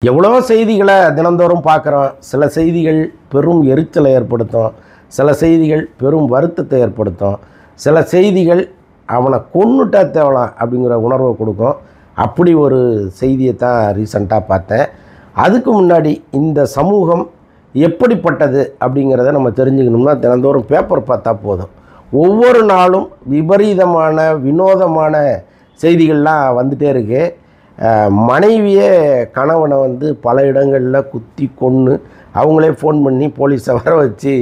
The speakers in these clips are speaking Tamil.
எவ்வளோ செய்திகளை தினந்தோறும் பார்க்குறோம். சில செய்திகள் பெரும் எரிச்சலை ஏற்படுத்தும், சில செய்திகள் பெரும் வருத்தத்தை ஏற்படுத்தும், சில செய்திகள் அவனை கொன்னுட்டா தேவலாம் அப்படிங்கிற உணர்வை கொடுக்கும். அப்படி ஒரு செய்தியை தான் ரீசண்டாக பார்த்தேன். அதுக்கு முன்னாடி இந்த சமூகம் எப்படிப்பட்டது அப்படிங்கிறத நம்ம தெரிஞ்சுக்கணும்னா தினந்தோறும் பேப்பர் பார்த்தா போதும். ஒவ்வொரு நாளும் விபரீதமான வினோதமான செய்திகள்லாம் வந்துகிட்டே இருக்குது. மனைவியே கணவனை பல இடங்களில் குத்தி கொன்று அவங்களே ஃபோன் பண்ணி போலீஸை வர வச்சு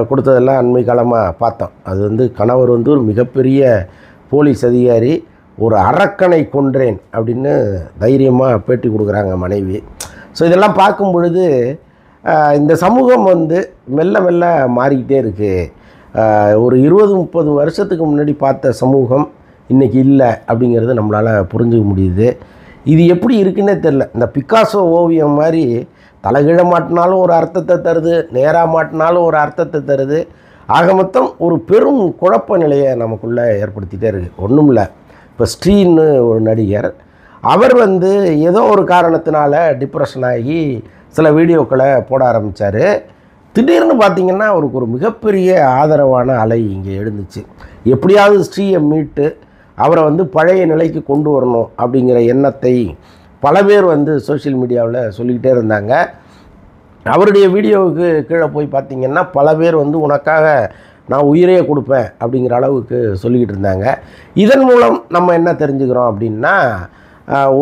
கொடுத்ததெல்லாம் அண்மை காலமாக பார்த்தோம். அது கணவர் ஒரு மிகப்பெரிய போலீஸ் அதிகாரி, ஒரு அரக்கனை கொன்றேன் அப்படின்னு தைரியமாக பேட்டி கொடுக்குறாங்க மனைவி. ஸோ இதெல்லாம் பார்க்கும் பொழுது இந்த சமூகம் மெல்ல மெல்ல மாறிக்கிட்டே இருக்குது. ஒரு 20-30 வருஷத்துக்கு முன்னாடி பார்த்த சமூகம் இன்றைக்கி இல்லை அப்படிங்கிறது நம்மளால் புரிஞ்சுக்க முடியுது. இது எப்படி இருக்குன்னே தெரில. இந்த பிக்காசோ ஓவியம் மாதிரி தலைகீழ மாட்டினாலும் ஒரு அர்த்தத்தை தருது, நேராக மாட்டினாலும் ஒரு அர்த்தத்தை தருது. ஆக மொத்தம் ஒரு பெரும் குழப்ப நிலையை நமக்குள்ளே ஏற்படுத்திகிட்டே இருக்குது. ஒன்றும் இல்லை, இப்போ ஸ்ரீன்னு ஒரு நடிகர், அவர் ஏதோ ஒரு காரணத்தினால டிப்ரெஷன் ஆகி சில வீடியோக்களை போட ஆரம்பித்தார். திடீர்னு பார்த்திங்கன்னா அவருக்கு ஒரு மிகப்பெரிய ஆதரவான அலை இங்கே எழுந்துச்சு. எப்படியாவது ஸ்ரீயை மீட்டு அவரை பழைய நிலைக்கு கொண்டு வரணும் அப்படிங்கிற எண்ணத்தை பல பேர் சோஷியல் மீடியாவில் சொல்லிக்கிட்டே இருந்தாங்க. அவருடைய வீடியோவுக்கு கீழே போய் பார்த்திங்கன்னா பல பேர் உனக்காக நான் உயிரையே கொடுப்பேன் அப்படிங்கிற அளவுக்கு சொல்லிக்கிட்டு இருந்தாங்க. இதன் மூலம் நம்ம என்ன தெரிஞ்சுக்கிறோம் அப்படின்னா,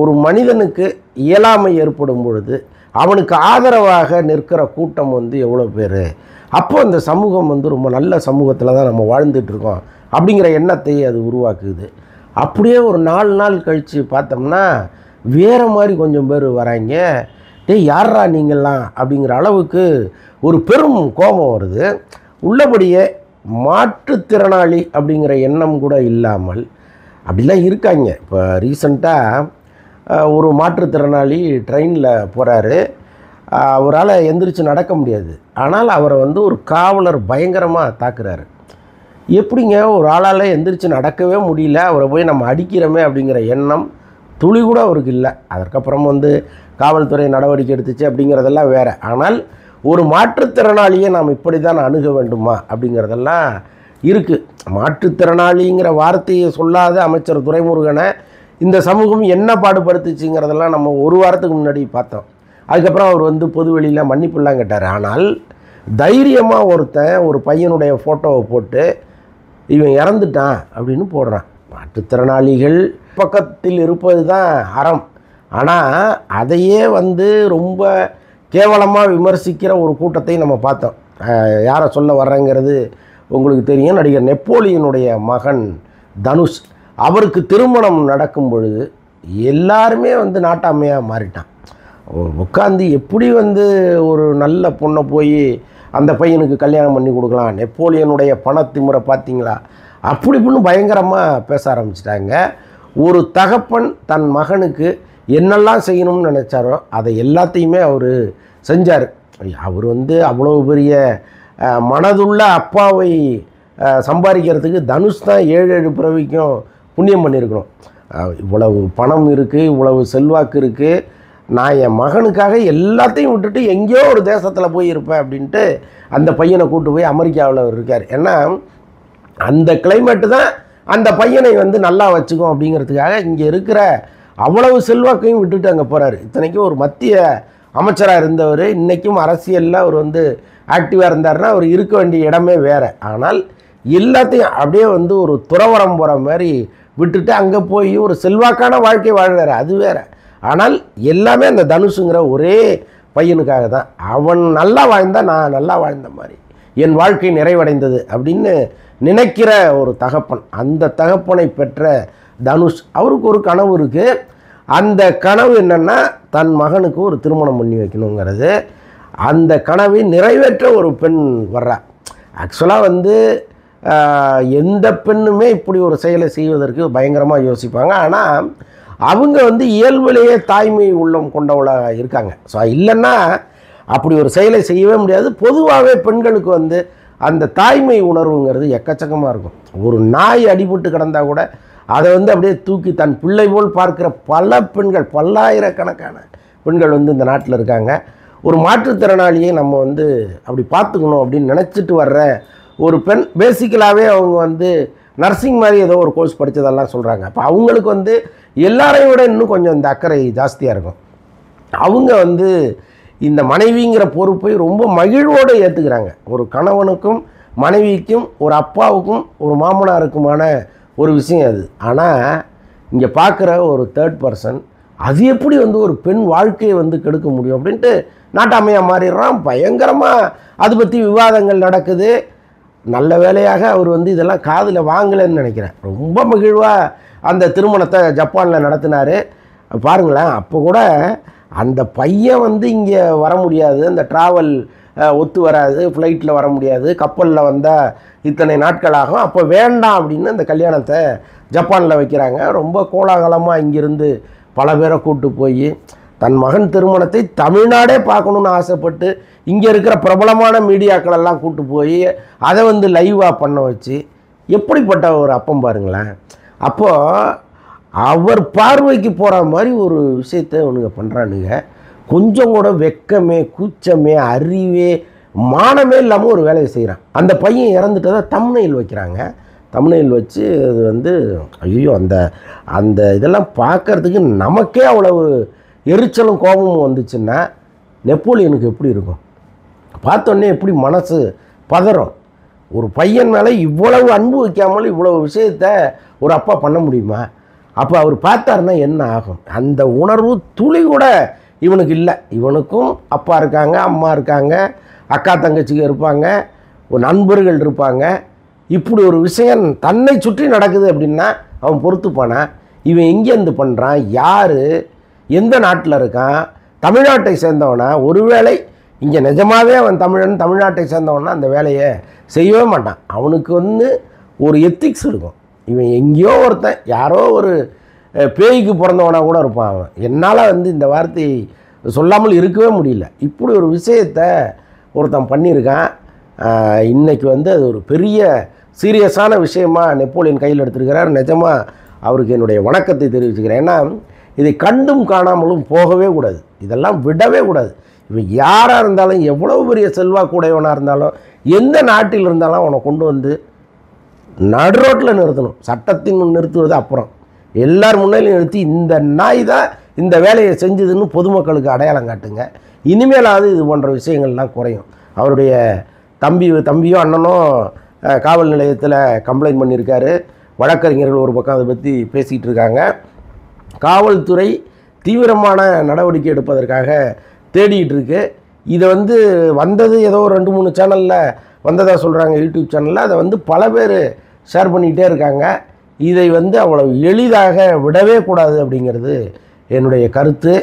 ஒரு மனிதனுக்கு இயலாமை ஏற்படும் பொழுது அவனுக்கு ஆதரவாக நிற்கிற கூட்டம் எவ்வளோ பேர், அப்போ அந்த சமூகம் ரொம்ப நல்ல சமூகத்தில் தான் நம்ம வாழ்ந்துட்டுருக்கோம் அப்படிங்கிற எண்ணத்தை அது உருவாக்குது. அப்படியே ஒரு 4 நாள் கழித்து பார்த்தோம்னா வேறு மாதிரி கொஞ்சம் பேர் வராங்க. டேய் யாரா நீங்கள்லாம் அப்படிங்கிற அளவுக்கு ஒரு பெரும் கோபம் வருது. உள்ளபடியே மாற்றுத்திறனாளி அப்படிங்கிற எண்ணம் கூட இல்லாமல் அப்படிலாம் இருக்காங்க. இப்போ ரீசண்டாக ஒரு மாற்றுத்திறனாளி ட்ரெயினில் போகிறாரு. அவரால் எந்திரிச்சு நடக்க முடியாது. ஆனால் அவரை ஒரு காவலர் பயங்கரமாக தாக்குறாரு. எப்படிங்க ஒரு ஆளால் எந்திரிச்சு நடக்கவே முடியல, அவரை போய் நம்ம அடிக்கிறோமே அப்படிங்கிற எண்ணம் துளி கூட அவருக்கு இல்லை. அதற்கப்புறம் காவல்துறை நடவடிக்கை எடுத்துச்சு அப்படிங்கிறதெல்லாம் வேறு. ஆனால் ஒரு மாற்றுத்திறனாளியை நாம் இப்படி தான் அணுக வேண்டுமா அப்படிங்கிறதெல்லாம் இருக்குது. மாற்றுத்திறனாளிங்கிற வார்த்தையை சொல்லாத அமைச்சர் துரைமுருகனை இந்த சமூகம் என்ன பாடுபடுத்துச்சுங்கிறதெல்லாம் நம்ம ஒரு வாரத்துக்கு முன்னாடி பார்த்தோம். அதுக்கப்புறம் அவர் பொதுவெளியில் மன்னிப்புலாம் கேட்டார். ஆனால் தைரியமாக ஒருத்தன் ஒரு பையனுடைய ஃபோட்டோவை போட்டு இவன் இறந்துட்டான் அப்படின்னு போடுறான். மாற்றுத்திறனாளிகள் பக்கத்தில் இருப்பது தான் அறம். ஆனால் அதையே ரொம்ப கேவலமாக விமர்சிக்கிற ஒரு கூட்டத்தை நம்ம பார்த்தோம். யாரை சொல்ல வர்றேங்கிறது உங்களுக்கு தெரியும். நடிகர் நெப்போலியனுடைய மகன் தனுஷ், அவருக்கு திருமணம் நடக்கும் பொழுது எல்லாருமே நாட்டாமையாக மாறிட்டான். உட்காந்து எப்படி ஒரு நல்ல பொண்ணை போய் அந்த பையனுக்கு கல்யாணம் பண்ணி கொடுக்கலாம், நெப்போலியனுடைய பணத்திமுறை பார்த்தீங்களா, அப்படி இப்படின்னு பயங்கரமாக பேச ஆரம்பிச்சிட்டாங்க. ஒரு தகப்பன் தன் மகனுக்கு என்னெல்லாம் செய்யணும்னு நினச்சாரோ அதை எல்லாத்தையுமே அவர் செஞ்சார். அவர் அவ்வளோ பெரிய மனதுள்ள அப்பாவை சம்பாதிக்கிறதுக்கு தனுஷ் தான் 7 பிறவிக்கும் புண்ணியம் பண்ணியிருக்கணும். இவ்வளவு பணம் இருக்குது, இவ்வளவு செல்வாக்கு இருக்குது, நான் என் மகனுக்காக எல்லாத்தையும் விட்டுட்டு எங்கேயோ ஒரு தேசத்தில் போய் இருப்பேன் அப்படின்ட்டு அந்த பையனை கூட்டு போய் அமெரிக்காவில் இருக்கார். ஏன்னா அந்த கிளைமேட்டு தான் அந்த பையனை நல்லா வச்சுக்கும் அப்படிங்கிறதுக்காக இங்கே இருக்கிற அவ்வளவு செல்வாக்கையும் விட்டுட்டு அங்கே போகிறாரு. இத்தனைக்கும் ஒரு மத்திய அமைச்சராக இருந்தவர், இன்றைக்கும் அரசியலில் அவர் ஆக்டிவாக இருந்தார்னா அவர் இருக்க வேண்டிய இடமே வேறு. ஆனால் எல்லாத்தையும் அப்படியே ஒரு துறவரம் போகிற மாதிரி விட்டுட்டு அங்கே போய் ஒரு செல்வாக்கான வாழ்க்கை வாழ்கிறார், அது வேறு. ஆனால் எல்லாமே அந்த தனுஷுங்கிற ஒரே பையனுக்காக தான். அவன் நல்லா வாழ்ந்தால் நான் நல்லா வாழ்ந்த மாதிரி என் வாழ்க்கை நிறைவடைந்தது அப்படின்னு நினைக்கிற ஒரு தகப்பன். அந்த தகப்பனை பெற்ற தனுஷ், அவருக்கு ஒரு கனவு இருக்குது. அந்த கனவு என்னென்னா தன் மகனுக்கு ஒரு திருமணம் பண்ணி வைக்கணுங்கிறது. அந்த கனவை நிறைவேற்ற ஒரு பெண் வர்றா. ஆக்சுவலாக எந்த பெண்ணுமே இப்படி ஒரு செயலை செய்வதற்கு பயங்கரமாக யோசிப்பாங்க. ஆனால் அவங்க இயல்பிலேயே தாய்மை உள்ளம் கொண்டவளாக இருக்காங்க. ஸோ இல்லைன்னா அப்படி ஒரு செயலை செய்யவே முடியாது. பொதுவாகவே பெண்களுக்கு அந்த தாய்மை உணர்வுங்கிறது எக்கச்சக்கமாக இருக்கும். ஒரு நாய் அடிபட்டு கிடந்தால் கூட அதை அப்படியே தூக்கி தன் பிள்ளை போல் பார்க்குற பல பெண்கள், பல்லாயிரக்கணக்கான பெண்கள் வந்து இந்த நாட்டில் இருக்காங்க. ஒரு மாற்றுத்திறனாளியை நம்ம வந்து அப்படி பார்த்துக்கணும் அப்படின்னு நினச்சிட்டு வர்ற ஒரு பெண், பேசிக்கலாகவே அவங்க வந்து நர்சிங் மாதிரி ஏதோ ஒரு கோர்ஸ் படித்ததெல்லாம் சொல்கிறாங்க. அப்போ அவங்களுக்கு வந்து எல்லாரையும் விட இன்னும் கொஞ்சம் இந்த அக்கறை ஜாஸ்தியாக இருக்கும். அவங்க வந்து இந்த மனைவிங்கிற பொறுப்பை ரொம்ப மகிழ்வோடு ஏற்றுக்கிறாங்க. ஒரு கணவனுக்கும் மனைவிக்கும் ஒரு அப்பாவுக்கும் ஒரு மாமனாருக்குமான ஒரு விஷயம் அது. ஆனால் இங்கே பார்க்குற ஒரு தேர்ட் பர்சன் அது எப்படி வந்து ஒரு பெண் வாழ்க்கையை வந்து கெடுக்க முடியும் அப்படின்ட்டு நாட்டாமையாக மாறிடுறான். பயங்கரமாக அது பற்றி விவாதங்கள் நடக்குது. நல்ல வேலையாக அவர் வந்து இதெல்லாம் காதில் வாங்கலைன்னு நினைக்கிறேன். ரொம்ப மகிழ்வாக அந்த திருமணத்தை ஜப்பானில் நடத்தினார். பாருங்களேன், அப்போ கூட அந்த பையன் வந்து இங்கே வர முடியாது, அந்த ட்ராவல் ஒத்து வராது, ஃப்ளைட்டில் வர முடியாது, கப்பலில் வந்தால் இத்தனை நாட்கள் ஆகும், அப்போ வேண்டாம் அப்படின்னு அந்த கல்யாணத்தை ஜப்பானில் வைக்கிறாங்க. ரொம்ப கோலாகலமாக இங்கேருந்து பல பேரை கூப்பிட்டு போய் தன் மகன் திருமணத்தை தமிழ்நாடே பார்க்கணுன்னு ஆசைப்பட்டு இங்கே இருக்கிற பிரபலமான மீடியாக்களெல்லாம் கூப்பிட்டு போய் அதை வந்து லைவாக பண்ண வச்சு எப்படிப்பட்ட ஒரு அப்பம் பாருங்களேன். அப்போது அவர் பார்வைக்கு போகிற மாதிரி ஒரு விஷயத்தை இவனுங்க பண்ணுறானுங்க. கொஞ்சம் கூட வெக்கமே, கூச்சமே, அறிவே, மானமே இல்லாமல் ஒரு வேலையை செய்கிறான். அந்த பையன் இறந்துட்டதை தம்ப்நெயில் வைக்கிறாங்க. தம்ப்நெயில் வச்சு அது வந்து ஐயோ அந்த அந்த இதெல்லாம் பார்க்குறதுக்கு நமக்கே அவ்வளவு எரிச்சலும் கோபமும் வந்துச்சுன்னா நெப்போலியனுக்கு எப்படி இருக்கும்? பார்த்தோன்னே எப்படி மனசு பதறும். ஒரு பையன் மேலே இவ்வளவு அன்பு வைக்காமல் இவ்வளவு விஷயத்த ஒரு அப்பா பண்ண முடியுமா? அப்போ அவர் பார்த்தாருன்னா என்ன ஆகும்? அந்த உணர்வு துளி கூட இவனுக்கு இல்லை. இவனுக்கும் அப்பா இருக்காங்க, அம்மா இருக்காங்க, அக்கா தங்கச்சிங்க இருப்பாங்க, ஒரு நண்பர்கள் இருப்பாங்க. இப்படி ஒரு விஷயம் தன்னை சுற்றி நடக்குது அப்படின்னா அவன் பொறுத்துப்பானா? இவன் எங்கேருந்து பண்ணுறான்? யார்? எந்த நாட்டில் இருக்கான்? தமிழ்நாட்டை சேர்ந்தவனா? ஒருவேளை இங்கே நிஜமாகவே அவன் தமிழ்நாட்டை சேர்ந்தவனா அந்த வேலையை செய்யவே மாட்டான். அவனுக்கு வந்து ஒரு எத்திக்ஸ் இருக்கும். இவன் எங்கேயோ ஒருத்தன், யாரோ ஒரு பேய்க்கு பிறந்தவனாக கூட இருப்பான். அவன் என்னால் வந்து இந்த வார்த்தையை சொல்லாமல் இருக்கவே முடியல. இப்படி ஒரு விஷயத்தை ஒருத்தன் பண்ணியிருக்கான். இன்றைக்கி வந்து அது ஒரு பெரிய சீரியஸான விஷயமாக நெப்போலியன் கையில் எடுத்துருக்கிறார். நிஜமாக அவருக்கு என்னுடைய வணக்கத்தை தெரிவிச்சுக்கிறேன். ஏன்னா இதை கண்டும் காணாமலும் போகவே கூடாது, இதெல்லாம் விடவே கூடாது. இவன் யாராக இருந்தாலும், எவ்வளோ பெரிய செல்வாக்குடையவனாக இருந்தாலும், எந்த நாட்டில் இருந்தாலும் அவனை கொண்டு வந்து நடுரோட்டில் நிறுத்தணும். சட்டத்தின் முன் நிறுத்துவது அப்புறம், எல்லார் முன்னிலையும் நிறுத்தி இந்த நாய் தான் இந்த வேலையை செஞ்சதுன்னு பொதுமக்களுக்கு அடையாளம் காட்டுங்க. இனிமேலாவது இது போன்ற விஷயங்கள்லாம் குறையும். அவருடைய தம்பியோ அண்ணனோ காவல் நிலையத்தில் கம்ப்ளைண்ட் பண்ணியிருக்காரு. வழக்கறிஞர்கள் ஒரு பக்கம் அதை பற்றி பேசிகிட்டு இருக்காங்க. காவல்துறை தீவிரமான நடவடிக்கை எடுப்பதற்காக தேடிகிட்டு இருக்கு. இதை வந்து வந்தது ஏதோ 2-3 சேனலில் வந்ததாக சொல்கிறாங்க, யூடியூப் சேனலில். அதை வந்து பல பேர் ஷேர் பண்ணிகிட்டே இருக்காங்க. இதை வந்து அவ்வளவு எளிதாக விடவே கூடாது அப்படிங்கிறது என்னுடைய கருத்து.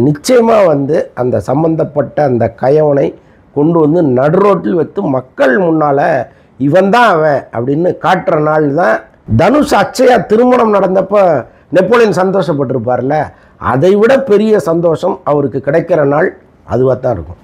நிச்சயமாக வந்து அந்த சம்பந்தப்பட்ட அந்த கயவனை கொண்டு வந்து நடுரோட்டில் வைத்து மக்கள் முன்னால் இவன் தான் அவன் அப்படின்னு காட்டுற நாள் தான். தனுஷ் அக்ஷயா திருமணம் நடந்தப்போ நெப்போலியன் சந்தோஷப்பட்டிருப்பார்ல, அதை விட பெரிய சந்தோஷம் அவருக்கு கிடைக்கிற நாள் அதுவாக தான் இருக்கும்.